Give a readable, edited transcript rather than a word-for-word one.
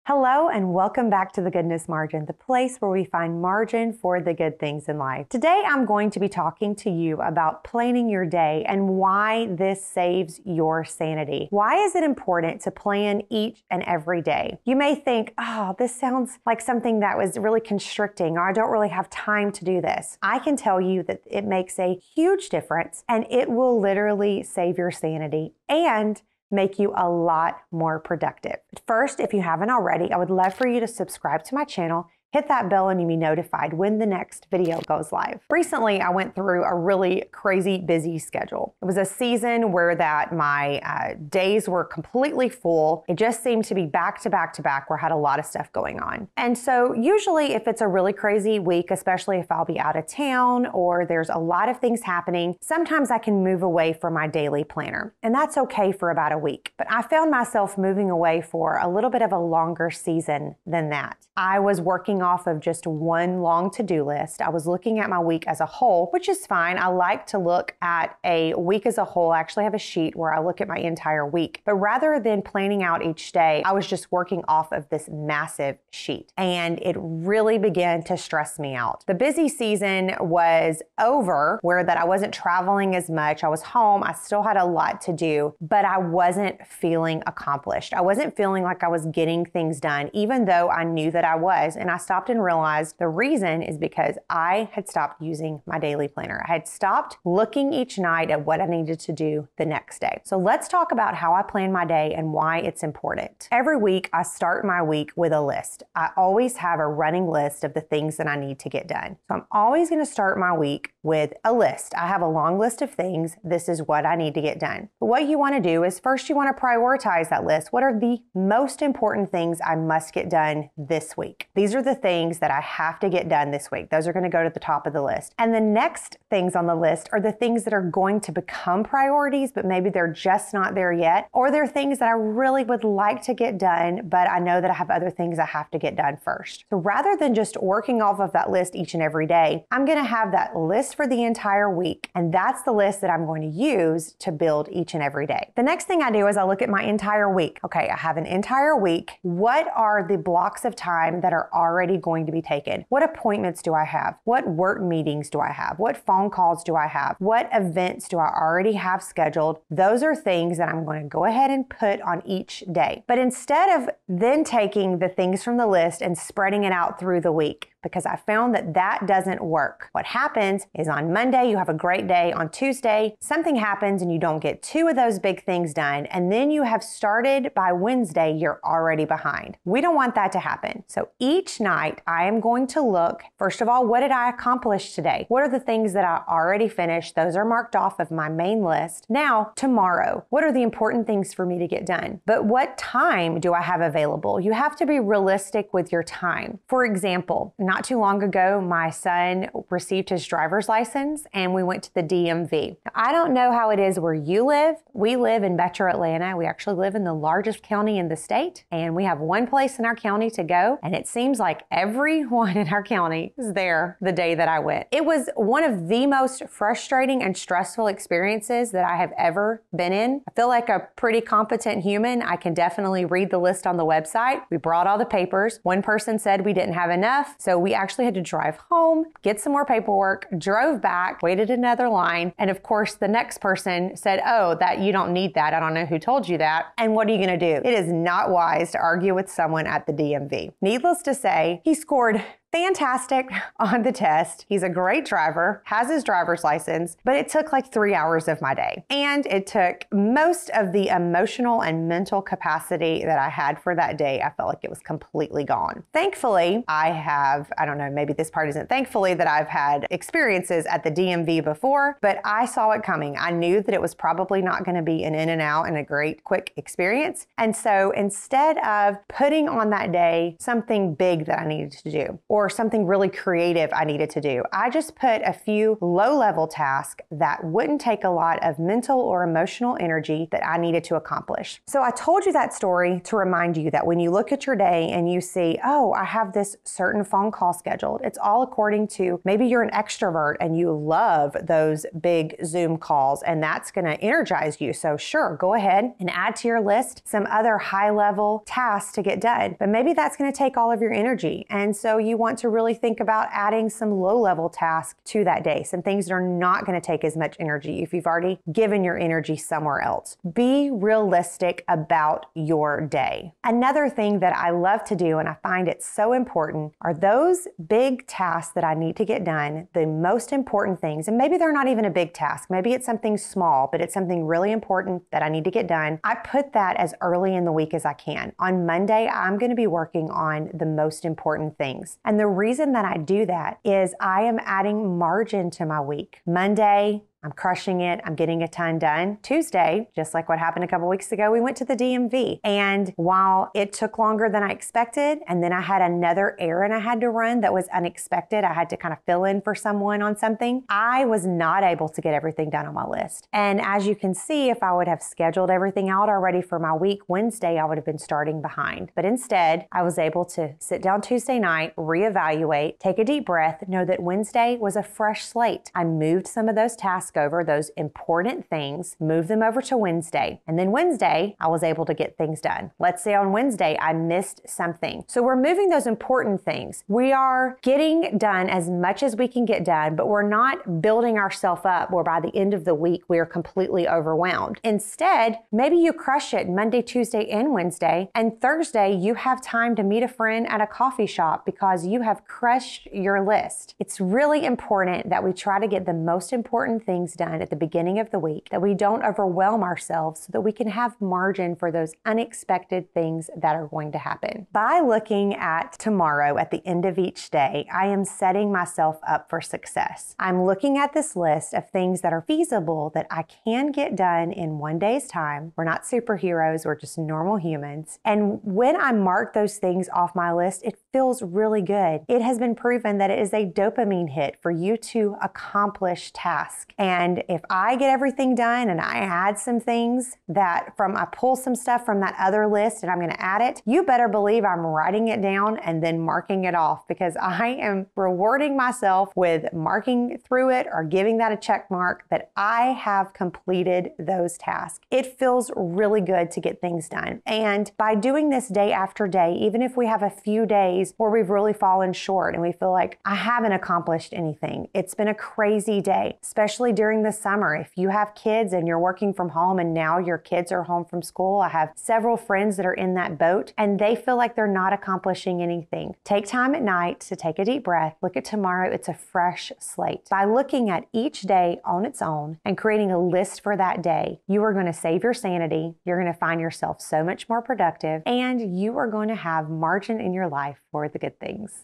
Hello and welcome back to The Goodness Margin, the place where we find margin for the good things in life. Today I'm going to be talking to you about planning your day and why this saves your sanity. Why is it important to plan each and every day? You may think, oh, this sounds like something that was really constricting, or I don't really have time to do this. I can tell you that it makes a huge difference and it will literally save your sanity and make you a lot more productive. But first, if you haven't already, I would love for you to subscribe to my channel, hit that bell, and you'll be notified when the next video goes live. Recently, I went through a really crazy busy schedule. It was a season where my days were completely full. It just seemed to be back to back to back where I had a lot of stuff going on. And so usually if it's a really crazy week, especially if I'll be out of town or there's a lot of things happening, sometimes I can move away from my daily planner. And that's okay for about a week. But I found myself moving away for a little bit of a longer season than that. I was working off of just one long to-do list. I was looking at my week as a whole, which is fine. I like to look at a week as a whole. I actually have a sheet where I look at my entire week. But rather than planning out each day, I was just working off of this massive sheet. And it really began to stress me out. The busy season was over, where that I wasn't traveling as much. I was home. I still had a lot to do, but I wasn't feeling accomplished. I wasn't feeling like I was getting things done, even though I knew that I was. And I stopped and realized the reason is because I had stopped using my daily planner. I had stopped looking each night at what I needed to do the next day. So let's talk about how I plan my day and why it's important. Every week, I start my week with a list. I always have a running list of the things that I need to get done. So I'm always going to start my week with a list. I have a long list of things. This is what I need to get done. But what you want to do is first you want to prioritize that list. What are the most important things I must get done this week? These are the things that I have to get done this week. Those are going to go to the top of the list. And the next things on the list are the things that are going to become priorities, but maybe they're just not there yet. Or they're things that I really would like to get done, but I know that I have other things I have to get done first. So rather than just working off of that list each and every day, I'm going to have that list for the entire week. And that's the list that I'm going to use to build each and every day. The next thing I do is I look at my entire week. Okay, I have an entire week. What are the blocks of time that are already going to be taken? What appointments do I have? What work meetings do I have? What phone calls do I have? What events do I already have scheduled? Those are things that I'm going to go ahead and put on each day. But instead of then taking the things from the list and spreading it out through the week, because I found that that doesn't work. What happens is on Monday, you have a great day. On Tuesday, something happens and you don't get two of those big things done. And then you have started by Wednesday, you're already behind. We don't want that to happen. So each night I am going to look, first of all, what did I accomplish today? What are the things that I already finished? Those are marked off of my main list. Now, tomorrow, what are the important things for me to get done? But what time do I have available? You have to be realistic with your time. For example, not too long ago, my son received his driver's license and we went to the DMV. Now, I don't know how it is where you live. We live in Metro Atlanta. We actually live in the largest county in the state, and we have one place in our county to go, and it seems like everyone in our county is there the day that I went. It was one of the most frustrating and stressful experiences that I have ever been in. I feel like a pretty competent human. I can definitely read the list on the website. We brought all the papers. One person said we didn't have enough, so we actually had to drive home, get some more paperwork, drove back, waited another line, and of course the next person said, oh, that you don't need that. I don't know who told you that. And what are you going to do? It is not wise to argue with someone at the DMV. Needless to say, he scored fantastic on the test. He's a great driver, has his driver's license, but it took like 3 hours of my day. And it took most of the emotional and mental capacity that I had for that day. I felt like it was completely gone. Thankfully, I don't know, maybe this part isn't thankfully that I've had experiences at the DMV before, but I saw it coming. I knew that it was probably not going to be an in and out and a great quick experience. And so instead of putting on that day something big that I needed to do, or or something really creative I needed to do. I just put a few low-level tasks that wouldn't take a lot of mental or emotional energy that I needed to accomplish. So I told you that story to remind you that when you look at your day and you see, oh, I have this certain phone call scheduled, it's all according to maybe you're an extrovert and you love those big Zoom calls and that's going to energize you. So sure, go ahead and add to your list some other high-level tasks to get done. But maybe that's going to take all of your energy. And so you want to really think about adding some low-level tasks to that day, some things that are not going to take as much energy if you've already given your energy somewhere else. Be realistic about your day. Another thing that I love to do, and I find it so important, are those big tasks that I need to get done, the most important things, and maybe they're not even a big task. Maybe it's something small, but it's something really important that I need to get done. I put that as early in the week as I can. On Monday, I'm going to be working on the most important things. And the reason that I do that is I am adding margin to my week. Monday, I'm crushing it. I'm getting a ton done. Tuesday, just like what happened a couple weeks ago, we went to the DMV. And while it took longer than I expected, and then I had another errand I had to run that was unexpected, I had to kind of fill in for someone on something, I was not able to get everything done on my list. And as you can see, if I would have scheduled everything out already for my week, Wednesday, I would have been starting behind. But instead, I was able to sit down Tuesday night, reevaluate, take a deep breath, know that Wednesday was a fresh slate. I moved some of those tasks over, those important things, move them over to Wednesday. And then Wednesday, I was able to get things done. Let's say on Wednesday, I missed something. So we're moving those important things. We are getting done as much as we can get done, but we're not building ourselves up where by the end of the week, we are completely overwhelmed. Instead, maybe you crush it Monday, Tuesday, and Wednesday, and Thursday, you have time to meet a friend at a coffee shop because you have crushed your list. It's really important that we try to get the most important things done at the beginning of the week, that we don't overwhelm ourselves so that we can have margin for those unexpected things that are going to happen. By looking at tomorrow at the end of each day, I am setting myself up for success. I'm looking at this list of things that are feasible that I can get done in one day's time. We're not superheroes, we're just normal humans. And when I mark those things off my list, it feels really good. It has been proven that it is a dopamine hit for you to accomplish tasks. And if I get everything done and I add some things I pull some stuff from that other list and I'm going to add it, you better believe I'm writing it down and then marking it off because I am rewarding myself with marking through it or giving that a check mark that I have completed those tasks. It feels really good to get things done. And by doing this day after day, even if we have a few days where we've really fallen short and we feel like I haven't accomplished anything, it's been a crazy day, especially during the summer. If you have kids and you're working from home and now your kids are home from school, I have several friends that are in that boat and they feel like they're not accomplishing anything. Take time at night to take a deep breath. Look at tomorrow. It's a fresh slate. By looking at each day on its own and creating a list for that day, you are going to save your sanity. You're going to find yourself so much more productive and you are going to have margin in your life for the good things.